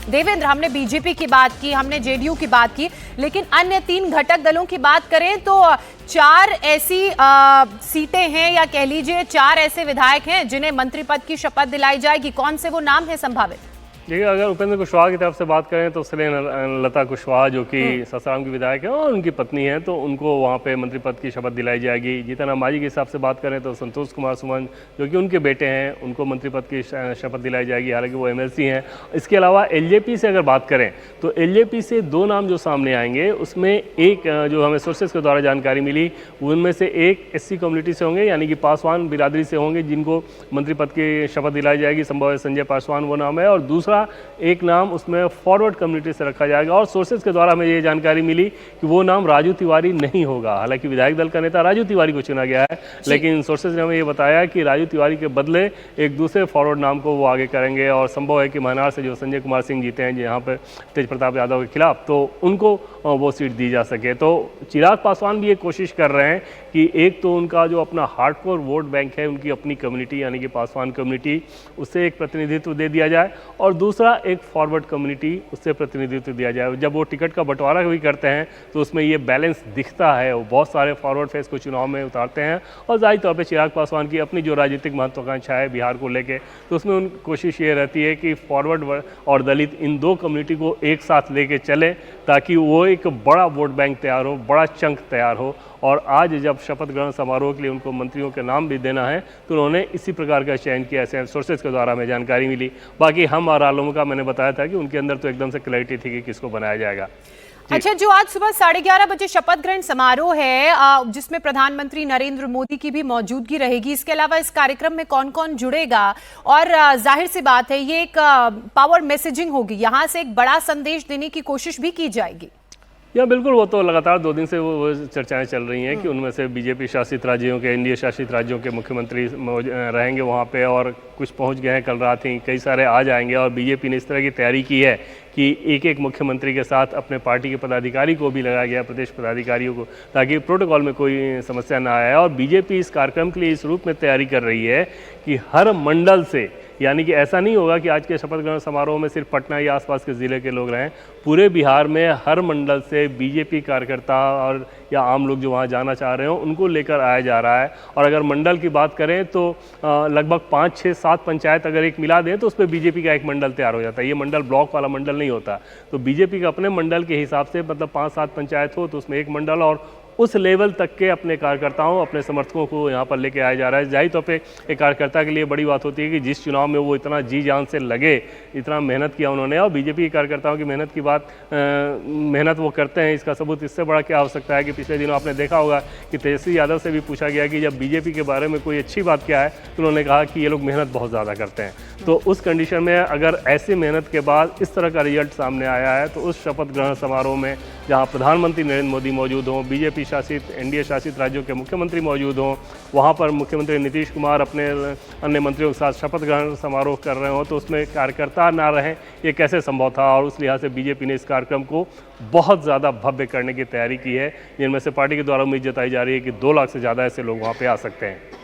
देवेंद्र, हमने बीजेपी की बात की, हमने जेडीयू की बात की, लेकिन अन्य 3 घटक दलों की बात करें तो 4 ऐसी सीटें हैं या कह लीजिए 4 ऐसे विधायक हैं जिन्हें मंत्री पद की शपथ दिलाई जाएगी। कौन से वो नाम है संभावित? देखिए, अगर उपेंद्र कुशवाहा की तरफ से बात करें तो लता कुशवाहा जो कि सासाराम की विधायक है और उनकी पत्नी है, तो उनको वहाँ पे मंत्री पद की शपथ दिलाई जाएगी। जीतन राम मांझी के हिसाब से बात करें तो संतोष कुमार सुमन जो कि उनके बेटे हैं, उनको मंत्री पद की शपथ दिलाई जाएगी, हालांकि वो एमएलसी हैं। इसके अलावा एलजेपी से अगर बात करें तो एलजेपी से 2 नाम जो सामने आएंगे, उसमें एक जो हमें सोर्सेज के द्वारा जानकारी मिली, उनमें से एक एससी कम्युनिटी से होंगे, यानी कि पासवान बिरादरी से होंगे, जिनको मंत्री पद की शपथ दिलाई जाएगी। संभव है संजय पासवान वो नाम है, और दूसरा एक नाम उसमें फॉरवर्ड कम्युनिटी से रखा जाएगा। और सोर्सेज के द्वारा हमें ये जानकारी मिली कि वो नाम राजू तिवारी नहीं होगा। हालांकि विधायक दल का नेता राजू तिवारी को चुना गया है, लेकिन सोर्सेज ने हमें ये बताया कि राजू तिवारी के बदले एक दूसरे फॉरवर्ड नाम को वो आगे करेंगे। और संभव है कि महनार से जो संजय कुमार सिंह जीते हैं यहाँ पर तेज प्रताप यादव के खिलाफ, तो उनको वो सीट दी जा सके। तो चिराग पासवान भी ये कोशिश कर रहे हैं कि एक तो उनका जो अपना हार्डकोर वोट बैंक है, उनकी अपनी कम्युनिटी यानी कि पासवान कम्युनिटी, उससे एक प्रतिनिधित्व दे दिया जाए, और दूसरा एक फॉरवर्ड कम्युनिटी, उससे प्रतिनिधित्व दिया जाए। जब वो टिकट का बंटवारा भी करते हैं तो उसमें ये बैलेंस दिखता है। वो बहुत सारे फॉरवर्ड फेस को चुनाव में उतारते हैं, और जाहिर तौर पे चिराग पासवान की अपनी जो राजनीतिक महत्वाकांक्षा है बिहार को लेके, तो उसमें उन कोशिश ये रहती है कि फॉरवर्ड और दलित इन 2 कम्युनिटी को एक साथ लेके चले, ताकि वो एक बड़ा वोट बैंक तैयार हो, बड़ा चंक तैयार हो। और आज जब शपथ ग्रहण समारोह के लिए उनको मंत्रियों के नाम भी देना है, तो उन्होंने इसी प्रकार का चयन किया, ऐसे सोर्सेज के द्वारा हमें जानकारी मिली। बाकी हम और आलम का मैंने बताया था कि उनके अंदर तो एकदम से क्लैरिटी थी कि किसको बनाया जाएगा। अच्छा, जो आज सुबह 11:30 बजे शपथ ग्रहण समारोह है, जिसमें प्रधानमंत्री नरेंद्र मोदी की भी मौजूदगी रहेगी, इसके अलावा इस कार्यक्रम में कौन कौन जुड़ेगा? और जाहिर सी बात है ये एक पावर मैसेजिंग होगी, यहाँ से एक बड़ा संदेश देने की कोशिश भी की जाएगी। या बिल्कुल, वो तो लगातार 2 दिन से वो चर्चाएं चल रही हैं कि उनमें से बीजेपी शासित राज्यों के, एनडीए शासित राज्यों के मुख्यमंत्री रहेंगे वहाँ पे, और कुछ पहुँच गए हैं, कल रात ही कई सारे आ जाएंगे। और बीजेपी ने इस तरह की तैयारी की है कि एक मुख्यमंत्री के साथ अपने पार्टी के पदाधिकारी को भी लगाया गया, प्रदेश पदाधिकारियों को, ताकि प्रोटोकॉल में कोई समस्या ना आए। और बीजेपी इस कार्यक्रम के लिए इस रूप में तैयारी कर रही है कि हर मंडल से, यानी कि ऐसा नहीं होगा कि आज के शपथ ग्रहण समारोह में सिर्फ पटना या आसपास के ज़िले के लोग रहें, पूरे बिहार में हर मंडल से बीजेपी कार्यकर्ता और या आम लोग जो वहाँ जाना चाह रहे हो, उनको लेकर आया जा रहा है। और अगर मंडल की बात करें तो लगभग 5, 6, 7 पंचायत अगर एक मिला दें तो उस पर बीजेपी का एक मंडल तैयार हो जाता है। ये मंडल ब्लॉक वाला मंडल नहीं होता। तो बीजेपी का अपने मंडल के हिसाब से, मतलब 5-7 पंचायत हो तो उसमें एक मंडल, और उस लेवल तक के अपने कार्यकर्ताओं, अपने समर्थकों को यहाँ पर लेके आया जा रहा है। जाहिर तौर पे एक कार्यकर्ता के लिए बड़ी बात होती है कि जिस चुनाव में वो इतना जी जान से लगे, इतना मेहनत किया उन्होंने, और बीजेपी के कार्यकर्ताओं की मेहनत की बात, मेहनत वो करते हैं, इसका सबूत इससे बड़ा क्या हो सकता है कि पिछले दिनों आपने देखा होगा कि तेजस्वी यादव से भी पूछा गया कि जब बीजेपी के बारे में कोई अच्छी बात क्या है, तो उन्होंने कहा कि ये लोग मेहनत बहुत ज़्यादा करते हैं। तो उस कंडीशन में अगर ऐसी मेहनत के बाद इस तरह का रिजल्ट सामने आया है, तो उस शपथ ग्रहण समारोह में जहाँ प्रधानमंत्री नरेंद्र मोदी मौजूद हों, बीजेपी शासित, एनडीए शासित राज्यों के मुख्यमंत्री मौजूद हों, वहाँ पर मुख्यमंत्री नीतीश कुमार अपने अन्य मंत्रियों के साथ शपथ ग्रहण समारोह कर रहे हों, तो उसमें कार्यकर्ता ना रहें, ये कैसे संभव था? और उस लिहाज से बीजेपी ने इस कार्यक्रम को बहुत ज़्यादा भव्य करने की तैयारी की है, जिनमें से पार्टी के द्वारा उम्मीद जताई जा रही है कि 2 लाख से ज़्यादा ऐसे लोग वहाँ पर आ सकते हैं।